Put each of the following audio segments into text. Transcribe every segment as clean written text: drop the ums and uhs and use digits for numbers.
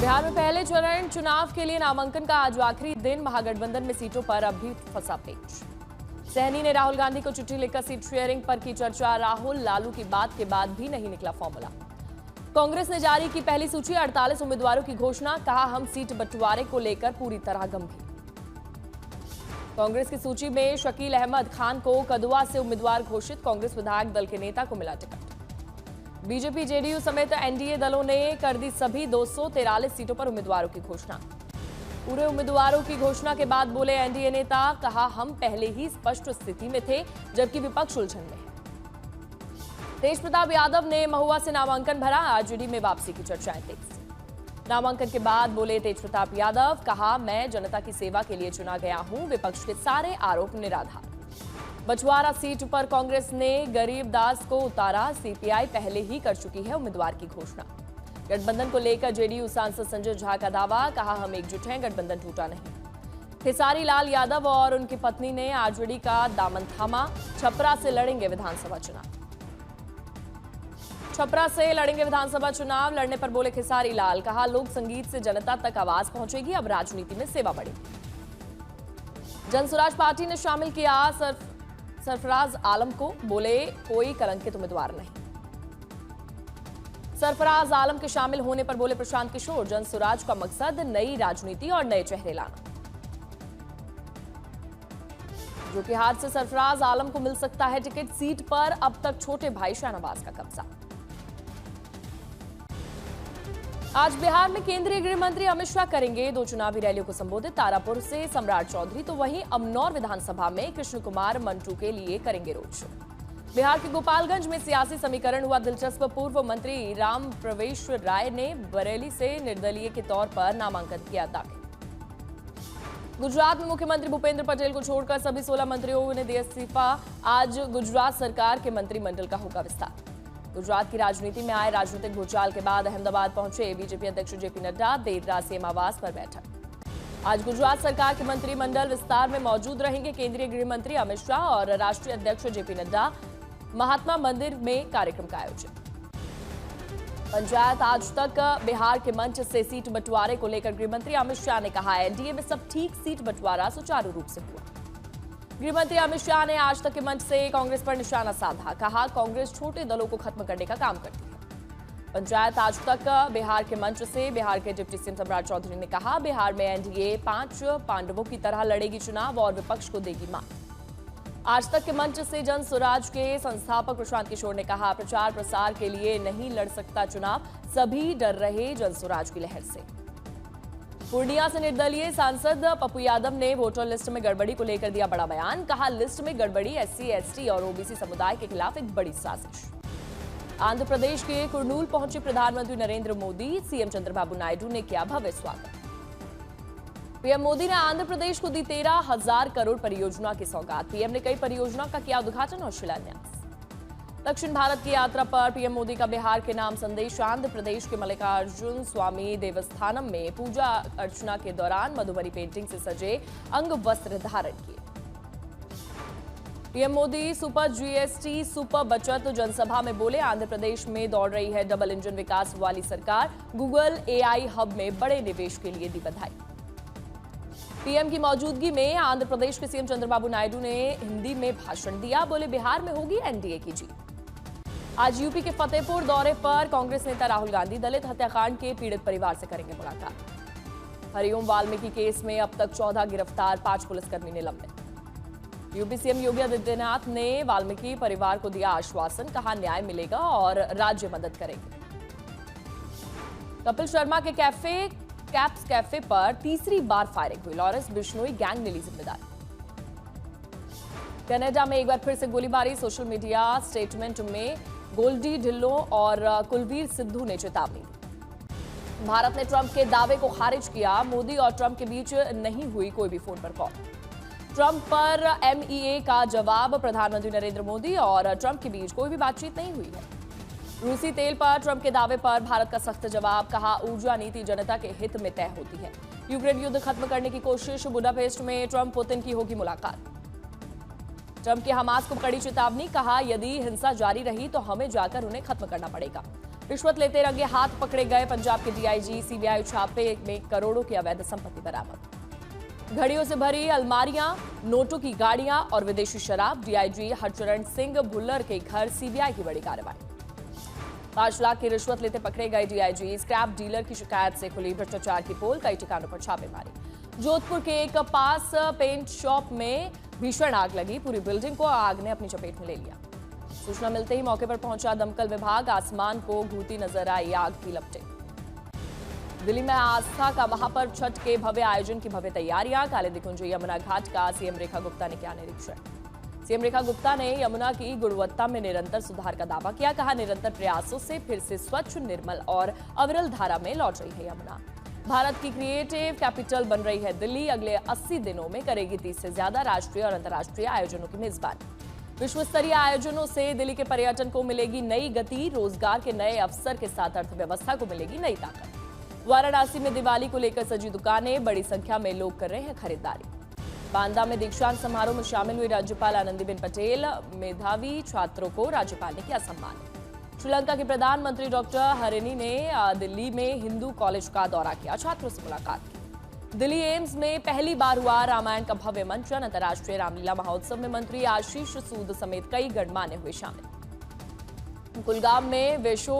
बिहार में पहले चरण चुनाव के लिए नामांकन का आज आखिरी दिन। महागठबंधन में सीटों पर अब भी फंसा पेच। सहनी ने राहुल गांधी को चिट्ठी लिखकर सीट शेयरिंग पर की चर्चा। राहुल लालू की बात के बाद भी नहीं निकला फॉर्मूला। कांग्रेस ने जारी की पहली सूची, 48 उम्मीदवारों की घोषणा। कहा हम सीट बंटवारे को लेकर पूरी तरह गंभीर। कांग्रेस की सूची में शकील अहमद खान को कदुआ से उम्मीदवार घोषित। कांग्रेस विधायक दल के नेता को मिला टिकट। बीजेपी जेडीयू समेत एनडीए दलों ने कर दी सभी 243 सीटों पर उम्मीदवारों की घोषणा। पूरे उम्मीदवारों की घोषणा के बाद बोले एनडीए नेता, कहा हम पहले ही स्पष्ट स्थिति में थे जबकि विपक्ष उलझन में है। तेज प्रताप यादव ने महुआ से नामांकन भरा। आरजेडी में वापसी की चर्चाएं तेज। नामांकन के बाद बोले तेज प्रताप यादव, कहा मैं जनता की सेवा के लिए चुना गया हूं। विपक्ष के सारे आरोप निराधार। बछवाड़ा सीट पर कांग्रेस ने गरीबदास को उतारा। सीपीआई पहले ही कर चुकी है उम्मीदवार की घोषणा। गठबंधन को लेकर जेडीयू सांसद संजय झा का दावा, कहा हम एकजुट हैं, गठबंधन टूटा नहीं। खेसारी लाल यादव और उनकी पत्नी ने आरजेडी का दामन थामा। छपरा से लड़ेंगे विधानसभा चुनाव। छपरा से लड़ेंगे विधानसभा चुनाव। लड़ने पर बोले खेसारी लाल, कहा लोक संगीत से जनता तक आवाज पहुंचेगी, अब राजनीति में सेवा बढ़ेगी। जनसुराज पार्टी ने शामिल किया सरफराज आलम को। बोले कोई कलंकित उम्मीदवार नहीं। सरफराज आलम के शामिल होने पर बोले प्रशांत किशोर, जनसुराज का मकसद नई राजनीति और नए चेहरे लाना। जो कि हाथ से सरफराज आलम को मिल सकता है टिकट। सीट पर अब तक छोटे भाई शाहनवाज का कब्जा। आज बिहार में केंद्रीय गृह मंत्री अमित शाह करेंगे 2 चुनावी रैलियों को संबोधित। तारापुर से सम्राट चौधरी तो वहीं अमनौर विधानसभा में कृष्ण कुमार मंटू के लिए करेंगे रोड शो। बिहार के गोपालगंज में सियासी समीकरण हुआ दिलचस्प। पूर्व मंत्री राम प्रवेश राय ने बरेली से निर्दलीय के तौर पर नामांकन किया दाखिल। गुजरात में मुख्यमंत्री भूपेंद्र पटेल को छोड़कर सभी 16 मंत्रियों ने दिया इस्तीफा। आज गुजरात सरकार के मंत्रिमंडल का होगा विस्तार। गुजरात की राजनीति में आए राजनीतिक भूचाल के बाद अहमदाबाद पहुंचे बीजेपी अध्यक्ष जेपी नड्डा। देर रात सीएम आवास पर बैठक। आज गुजरात सरकार के मंत्रिमंडल विस्तार में मौजूद रहेंगे केंद्रीय गृह मंत्री अमित शाह और राष्ट्रीय अध्यक्ष जेपी नड्डा। महात्मा मंदिर में कार्यक्रम का आयोजन। पंचायत आज तक बिहार के मंच से सीट बंटवारे को लेकर गृह मंत्री अमित शाह ने कहा, एनडीए में सब ठीक, सीट बंटवारा सुचारू रूप से हुआ। गृहमंत्री अमित शाह ने आज तक के मंच से कांग्रेस पर निशाना साधा। कहा कांग्रेस छोटे दलों को खत्म करने का काम करती है। पंचायत आज तक बिहार के मंच से बिहार के डिप्टी सीएम सम्राट चौधरी ने कहा, बिहार में एनडीए 5 पांडवों की तरह लड़ेगी चुनाव और विपक्ष को देगी मात। आज तक के मंच से जन स्वराज के संस्थापक प्रशांत किशोर ने कहा, प्रचार प्रसार के लिए नहीं लड़ सकता चुनाव, सभी डर रहे जन स्वराज की लहर से। पूर्णिया से निर्दलीय सांसद पप्पू यादव ने वोटर लिस्ट में गड़बड़ी को लेकर दिया बड़ा बयान। कहा लिस्ट में गड़बड़ी एससी, एसटी और ओबीसी समुदाय के खिलाफ एक बड़ी साजिश। आंध्र प्रदेश के कुर्नूल पहुंचे प्रधानमंत्री नरेंद्र मोदी। सीएम चंद्रबाबू नायडू ने किया भव्य स्वागत। पीएम मोदी ने आंध्र प्रदेश को दी 13,000 करोड़ परियोजना की सौगात। पीएम ने कई परियोजना का किया उद्घाटन और शिलान्यास। दक्षिण भारत की यात्रा पर पीएम मोदी का बिहार के नाम संदेश। आंध्र प्रदेश के मल्लिकार्जुन स्वामी देवस्थानम में पूजा अर्चना के दौरान मधुबनी पेंटिंग से सजे अंग वस्त्र धारण किए। PM Modi super GST super बचत जनसभा में बोले, आंध्र प्रदेश में दौड़ रही है डबल इंजन विकास वाली सरकार। गूगल एआई हब में बड़े निवेश के लिए दी बधाई। पीएम की मौजूदगी में आंध्र प्रदेश के सीएम चंद्रबाबू नायडू ने हिंदी में भाषण दिया। बोले बिहार में होगी एनडीए की जीत। आज यूपी के फतेहपुर दौरे पर कांग्रेस नेता राहुल गांधी दलित हत्याकांड के पीड़ित परिवार से करेंगे मुलाकात। हरिओम वाल्मीकि केस में अब तक 14 गिरफ्तार, 5 पुलिसकर्मी निलंबित। यूपी सीएम योगी आदित्यनाथ ने वाल्मीकि परिवार को दिया आश्वासन, कहा न्याय मिलेगा और राज्य मदद करेंगे। कपिल शर्मा के कैप्स कैफे पर तीसरी बार फायरिंग हुई। लॉरेंस बिश्नोई गैंग ने ली जिम्मेदारी। कनाडा में एक बार फिर से गोलीबारी। सोशल मीडिया स्टेटमेंट में गोल्डी ढिल्लों और कुलवीर सिद्धू ने चेतावनी दी। भारत ने ट्रंप के दावे को खारिज किया। मोदी और ट्रंप के बीच नहीं हुई कोई भी फोन पर कॉल। ट्रंप पर एमईए का जवाब, प्रधानमंत्री नरेंद्र मोदी और ट्रंप के बीच कोई भी बातचीत नहीं हुई है। रूसी तेल पर ट्रंप के दावे पर भारत का सख्त जवाब। कहा ऊर्जा नीति जनता के हित में तय होती है। यूक्रेन युद्ध खत्म करने की कोशिश। बुडापेस्ट में ट्रंप पुतिन की होगी मुलाकात। ट्रंप की हमास को कड़ी चेतावनी। कहा यदि हिंसा जारी रही तो हमें जाकर उन्हें खत्म करना पड़ेगा। रिश्वत लेते रंगे हाथ पकड़े गए पंजाब के डीआईजी। सीबीआई छापे में करोड़ों की अवैध संपत्ति बरामद। घड़ियों से भरी अलमारियां, नोटों की गाड़ियां और विदेशी शराब। डीआईजी हरचरण सिंह भुल्लर के घर सीबीआई की बड़ी कार्रवाई। 5 लाख की रिश्वत लेते पकड़े गए डीआईजी। स्क्रैप डीलर की शिकायत से खुली भ्रष्टाचार की पोल। कई ठिकानों पर छापेमारी। जोधपुर के एक पास पेंट शॉप में भीषण आग लगी। पूरी बिल्डिंग को आग ने अपनी चपेट में ले लिया। सूचना मिलते ही मौके पर पहुंचा दमकल विभाग। आसमान को घूरती नजर आई आग की लपटें। दिल्ली में आस्था का महापर्व छठ के भव्य आयोजन की भव्य तैयारियां। काले दिकुंज यमुना घाट का सीएम रेखा गुप्ता ने किया निरीक्षण। सीएम रेखा गुप्ता ने यमुना की गुणवत्ता में निरंतर सुधार का दावा किया। कहा, निरंतर प्रयासों से फिर से स्वच्छ, निर्मल और अविरल धारा में लौट रही है यमुना। भारत की क्रिएटिव कैपिटल बन रही है दिल्ली। अगले 80 दिनों में करेगी 30 से ज्यादा राष्ट्रीय और अंतर्राष्ट्रीय आयोजनों की मेजबानी। विश्व स्तरीय आयोजनों से दिल्ली के पर्यटन को मिलेगी नई गति। रोजगार के नए अवसर के साथ अर्थव्यवस्था को मिलेगी नई ताकत। वाराणसी में दिवाली को लेकर सजी दुकानें। बड़ी संख्या में लोग कर रहे हैं खरीदारी। बांदा में दीक्षांत समारोह में शामिल हुई राज्यपाल आनंदीबेन पटेल। मेधावी छात्रों को राज्यपाल ने किया सम्मान। श्रीलंका के प्रधानमंत्री डॉक्टर हरेनी ने दिल्ली में हिंदू कॉलेज का दौरा किया। छात्रों से मुलाकात की। दिल्ली एम्स में पहली बार हुआ रामायण का भव्य मंचन। अंतर्राष्ट्रीय रामलीला महोत्सव में मंत्री आशीष सूद समेत कई गणमान्य हुए शामिल। कुलगाम में वेशो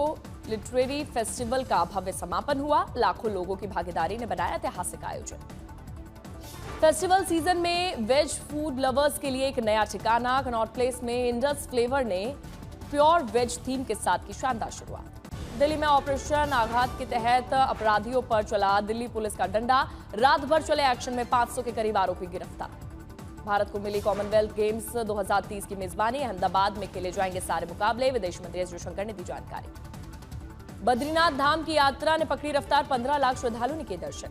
लिटरेरी फेस्टिवल का भव्य समापन हुआ। लाखों लोगों की भागीदारी ने बनाया ऐतिहासिक आयोजन। फेस्टिवल सीजन में वेज फूड लवर्स के लिए एक नया ठिकाना। कनॉट प्लेस में इंडस फ्लेवर ने प्योर वेज थीम के साथ की शानदार शुरुआत। दिल्ली में ऑपरेशन आघात के तहत अपराधियों पर चला दिल्ली पुलिस का डंडा। रात भर चले एक्शन में 500 के करीब आरोपी गिरफ्तार। भारत को मिली कॉमनवेल्थ गेम्स 2030 की मेजबानी। अहमदाबाद में खेले जाएंगे सारे मुकाबले। विदेश मंत्री एस जयशंकर ने दी जानकारी। बद्रीनाथ धाम की यात्रा ने पकड़ी रफ्तार। 15 लाख श्रद्धालुओं ने किए दर्शन।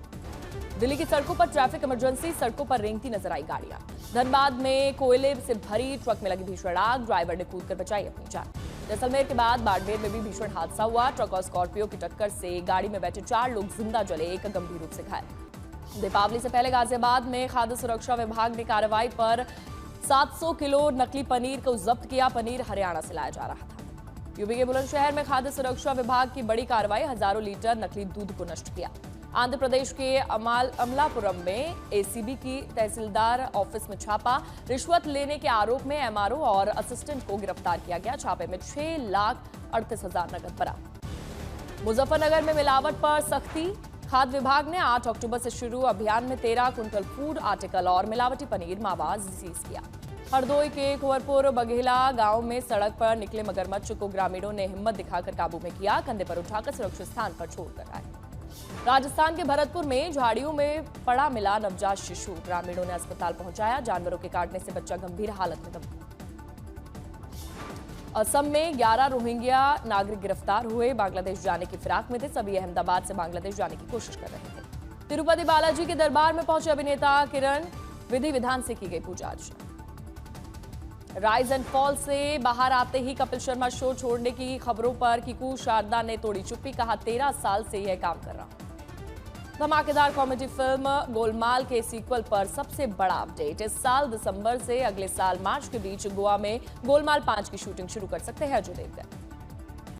दिल्ली की सड़कों पर ट्रैफिक इमरजेंसी। सड़कों पर रेंगती नजर आई गाड़ियां। धनबाद में कोयले से भरी ट्रक में लगी भीषण आग। ड्राइवर ने कूदकर बचाई अपनी जान। जैसलमेर के बाद बाड़मेर में भी भीषण हादसा हुआ। ट्रक और स्कॉर्पियो की टक्कर से गाड़ी में बैठे 4 लोग जिंदा जले, एक गंभीर रूप से घायल। दीपावली से पहले गाजियाबाद में खाद्य सुरक्षा विभाग ने कार्रवाई पर 700 किलो नकली पनीर को जब्त किया। पनीर हरियाणा से लाया जा रहा था। यूपी के बुलंदशहर में खाद्य सुरक्षा विभाग की बड़ी कार्रवाई। हजारों लीटर नकली दूध को नष्ट किया। आंध्र प्रदेश के अमलापुरम में एसीबी की तहसीलदार ऑफिस में छापा। रिश्वत लेने के आरोप में एमआरओ और असिस्टेंट को गिरफ्तार किया गया। छापे में 6,38,000 नकद बरामद। मुजफ्फरनगर में मिलावट पर सख्ती। खाद्य विभाग ने 8 अक्टूबर से शुरू अभियान में 13 क्विंटल फूड आर्टिकल और मिलावटी पनीर मावा सीज किया। हरदोई के कुंवरपुर बघेला गांव में सड़क पर निकले मगरमच्छ को ग्रामीणों ने हिम्मत दिखाकर काबू में किया। कंधे पर उठाकर सुरक्षित स्थान पर छोड़कर आए। राजस्थान के भरतपुर में झाड़ियों में पड़ा मिला नवजात शिशु। ग्रामीणों ने अस्पताल पहुंचाया। जानवरों के काटने से बच्चा गंभीर हालत में दब। असम में 11 रोहिंग्या नागरिक गिरफ्तार हुए। बांग्लादेश जाने की फिराक में थे। सभी अहमदाबाद से बांग्लादेश जाने की कोशिश कर रहे थे। तिरुपति बालाजी के दरबार में पहुंचे अभिनेता किरण। विधि विधान से की गई पूजा अर्चना। राइज एंड फॉल से बाहर आते ही कपिल शर्मा शो छोड़ने की खबरों पर कीकू शारदा ने तोड़ी चुप्पी। कहा, 13 साल से यह काम कर रहा हूं। धमाकेदार कॉमेडी फिल्म गोलमाल के सीक्वल पर सबसे बड़ा अपडेट। इस साल दिसंबर से अगले साल मार्च के बीच गोवा में गोलमाल 5 की शूटिंग शुरू कर सकते हैं अजय देवगन।